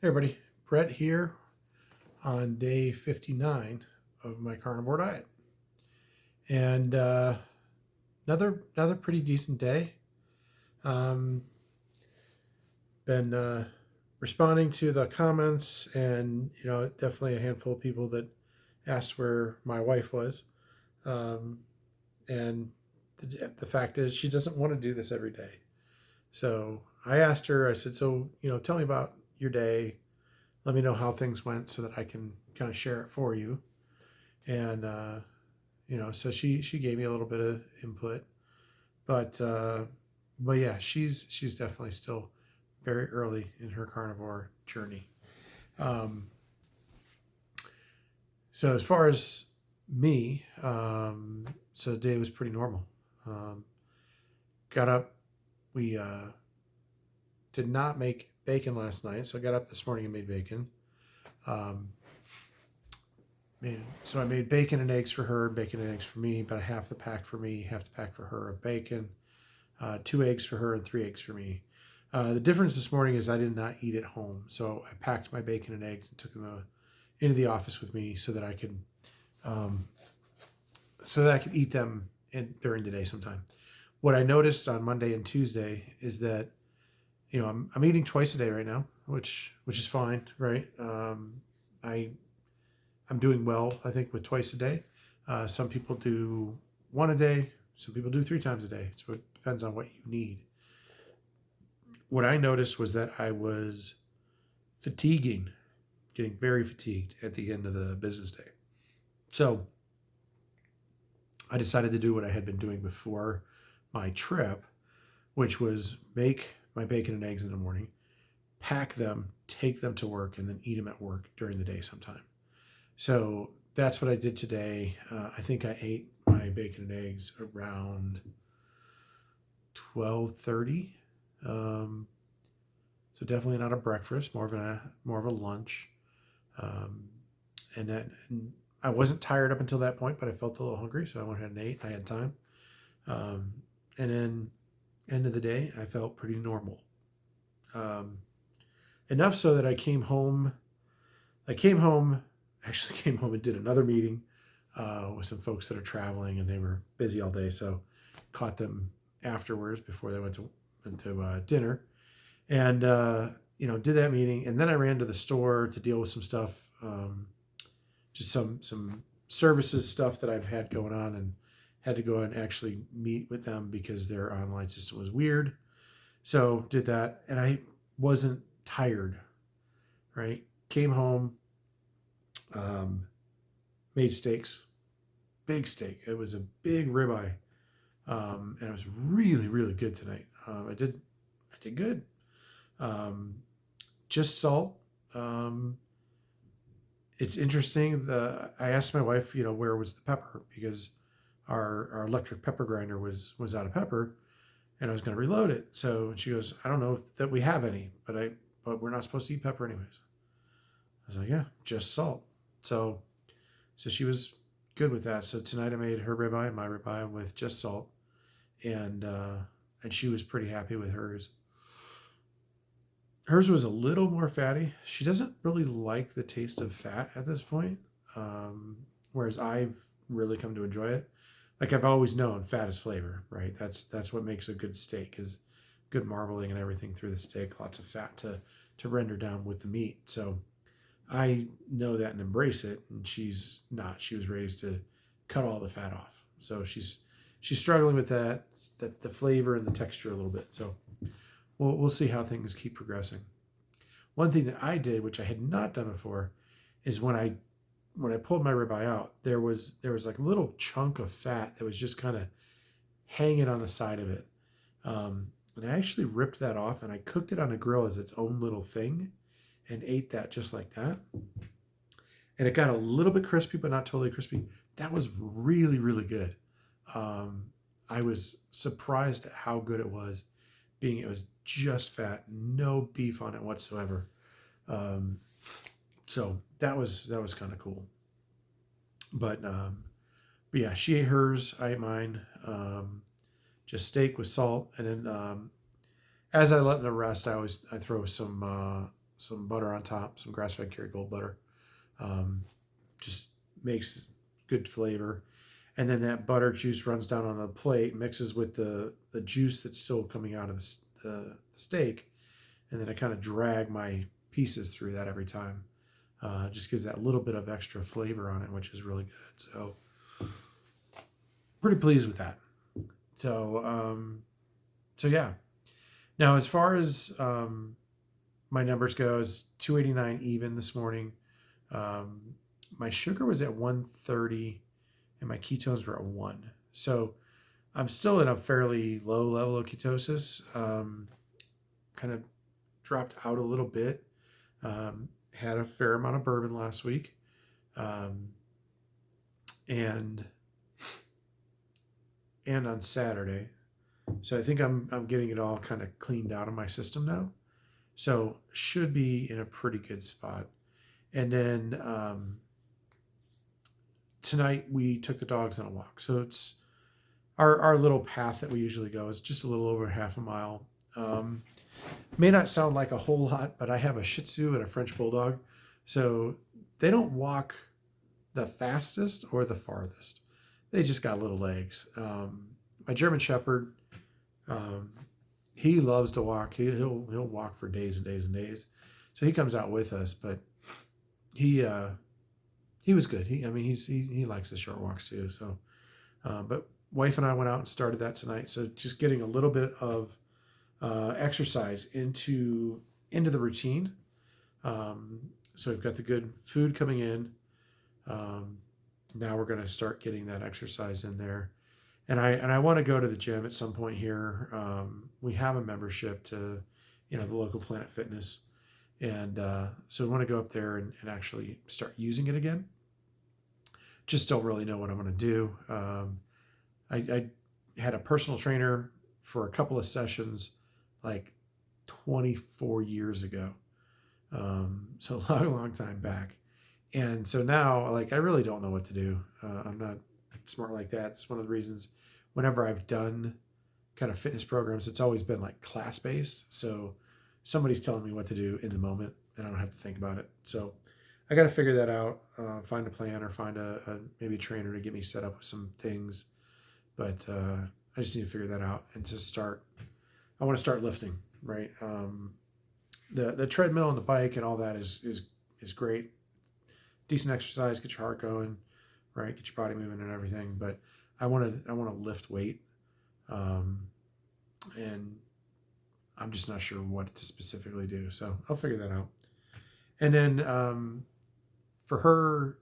Hey everybody, Brett here on day 59 of my carnivore diet. And another pretty decent day. Um, been responding to the comments, and definitely a handful of people that asked where my wife was. Um, and the fact is, she doesn't want to do this every day. So I asked her, I said, so, tell me about your day. Let me know how things went so that I can kind of share it for you. And so she gave me a little bit of input, but yeah, she's definitely still very early in her carnivore journey. Um, so as far as me, so the day was pretty normal. Got up. We did not make bacon last night, so I got up this morning and made bacon. Um, So I made bacon and eggs for her, bacon and eggs for me, about a half the pack for me, half the pack for her of bacon, 2 eggs for her and 3 eggs for me. The difference this morning is I did not eat at home. So I packed my bacon and eggs and took them into the office with me so that I could eat them during the day sometime. What I noticed on Monday and Tuesday is that, I'm eating twice a day right now, which is fine, right? I'm doing well, I think, with twice a day. Some people do one a day. Some people do 3 times a day. So it depends on what you need. What I noticed was that I was getting very fatigued at the end of the business day. So I decided to do what I had been doing before my trip, which was make my bacon and eggs in the morning, pack them, take them to work, and then eat them at work during the day sometime. So that's what I did today. I think I ate my bacon and eggs around 12:30. So definitely not a breakfast, more of a lunch. And I wasn't tired up until that point, but I felt a little hungry, so I went ahead and ate. I had time. And then end of the day, I felt pretty normal. Enough so that I came home. Actually came home and did another meeting with some folks that are traveling, and they were busy all day. So caught them afterwards before they went to dinner, and did that meeting. And then I ran to the store to deal with some stuff, just some services stuff that I've had going on, and had to go and actually meet with them because their online system was weird. So did that, and I wasn't tired, right? Came home, made steaks, big steak. It was a big ribeye, and it was really, really good tonight. I did good. Just salt. It's interesting. I asked my wife, where was the pepper, because our electric pepper grinder was out of pepper, and I was going to reload it. So she goes, I don't know that we have any, but we're not supposed to eat pepper anyways. I was like, yeah, just salt. So she was good with that. So tonight I made her ribeye and my ribeye with just salt, and she was pretty happy with hers. Hers was a little more fatty. She doesn't really like the taste of fat at this point, whereas I've really come to enjoy it. Like I've always known, fat is flavor, right? That's what makes a good steak, is good marbling and everything through the steak. Lots of fat to render down with the meat. So I know that and embrace it, and she's not. She was raised to cut all the fat off, so she's struggling with that, the flavor and the texture a little bit. So we'll see how things keep progressing. One thing that I did, which I had not done before, is when I pulled my ribeye out, there was like a little chunk of fat that was just kind of hanging on the side of it, and I actually ripped that off and I cooked it on a grill as its own little thing, and ate that just like that. And it got a little bit crispy, but not totally crispy. That was really, really good. I was surprised at how good it was, being it was just fat, no beef on it whatsoever. So that was kind of cool. But yeah, she ate hers, I ate mine. Just steak with salt, and then as I let them rest, I throw some some butter on top, some grass-fed Kerrygold butter. Um, just makes good flavor. And then that butter juice runs down on the plate, mixes with the juice that's still coming out of the steak, and then I kind of drag my pieces through that every time. Just gives that little bit of extra flavor on it, which is really good. So pretty pleased with that. So yeah. Now as far as my numbers go, is 289 even this morning. My sugar was at 130 and my ketones were at 1. So I'm still in a fairly low level of ketosis. Kind of dropped out a little bit. Had a fair amount of bourbon last week. And on Saturday. So I think I'm getting it all kind of cleaned out of my system now. So should be in a pretty good spot. And then tonight we took the dogs on a walk. So it's our little path that we usually go is just a little over half a mile. May not sound like a whole lot, but I have a Shih Tzu and a French Bulldog. So they don't walk the fastest or the farthest. They just got little legs. My German Shepherd, he loves to walk. He'll walk for days and days and days. So he comes out with us, but he was good. He likes the short walks too. So, but wife and I went out and started that tonight. So just getting a little bit of exercise into the routine. So we've got the good food coming in. Now we're going to start getting that exercise in there. And I want to go to the gym at some point here. We have a membership to, the local Planet Fitness. And so we want to go up there and actually start using it again. Just don't really know what I'm going to do. I had a personal trainer for a couple of sessions like 24 years ago. So a long time back. And so now, like, I really don't know what to do. I'm not smart like that. It's one of the reasons whenever I've done kind of fitness programs, it's always been like class-based. So somebody's telling me what to do in the moment and I don't have to think about it. So I got to figure that out, find a plan or find maybe a trainer to get me set up with some things. But I just need to figure that out and just start. I want to start lifting, right? The treadmill and the bike and all that is great. Decent exercise, get your heart going, right? Get your body moving and everything. But I want to lift weight, and I'm just not sure what to specifically do. So I'll figure that out. And then for her,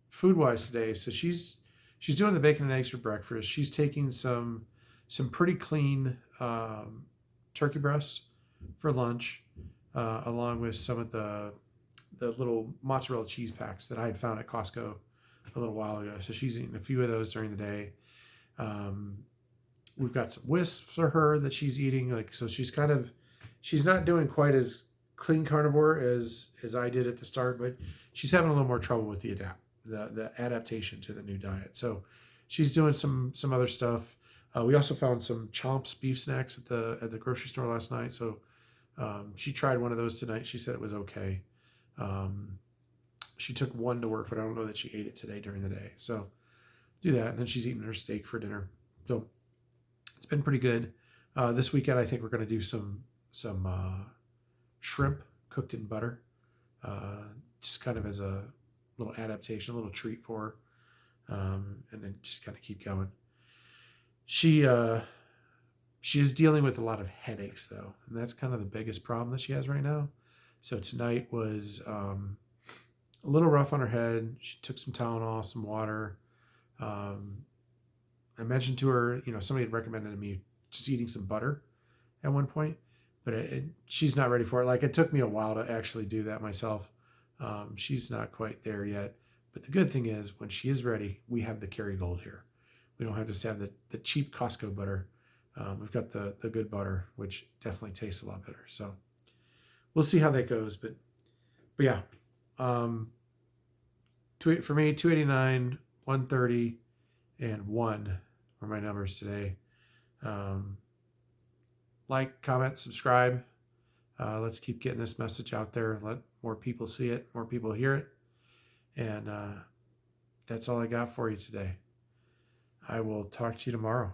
food wise today, so she's doing the bacon and eggs for breakfast. She's taking some pretty clean turkey breast for lunch, along with some of the little mozzarella cheese packs that I had found at Costco a little while ago. So she's eating a few of those during the day. We've got some wisps for her that she's eating. So she's not doing quite as clean carnivore as I did at the start, but she's having a little more trouble with the adaptation to the new diet. So she's doing some other stuff. We also found some Chomps beef snacks at the grocery store last night. So she tried one of those tonight. She said it was okay. She took one to work, but I don't know that she ate it today during the day. So do that. And then she's eating her steak for dinner. So it's been pretty good. This weekend, I think we're going to do some shrimp cooked in butter, just kind of as a little adaptation, a little treat for her, and then just kind of keep going. She is dealing with a lot of headaches though, and that's kind of the biggest problem that she has right now. So tonight was a little rough on her head. She took some Tylenol, some water. I mentioned to her, somebody had recommended to me just eating some butter at one point, but she's not ready for it. Like, it took me a while to actually do that myself. She's not quite there yet. But the good thing is, when she is ready, we have the Kerrygold here. We don't have to have the cheap Costco butter. We've got the good butter, which definitely tastes a lot better. So we'll see how that goes. But yeah, for me, 289, 130, and 1 are my numbers today. Like, comment, subscribe. Let's keep getting this message out there. Let more people see it, more people hear it. And that's all I got for you today. I will talk to you tomorrow.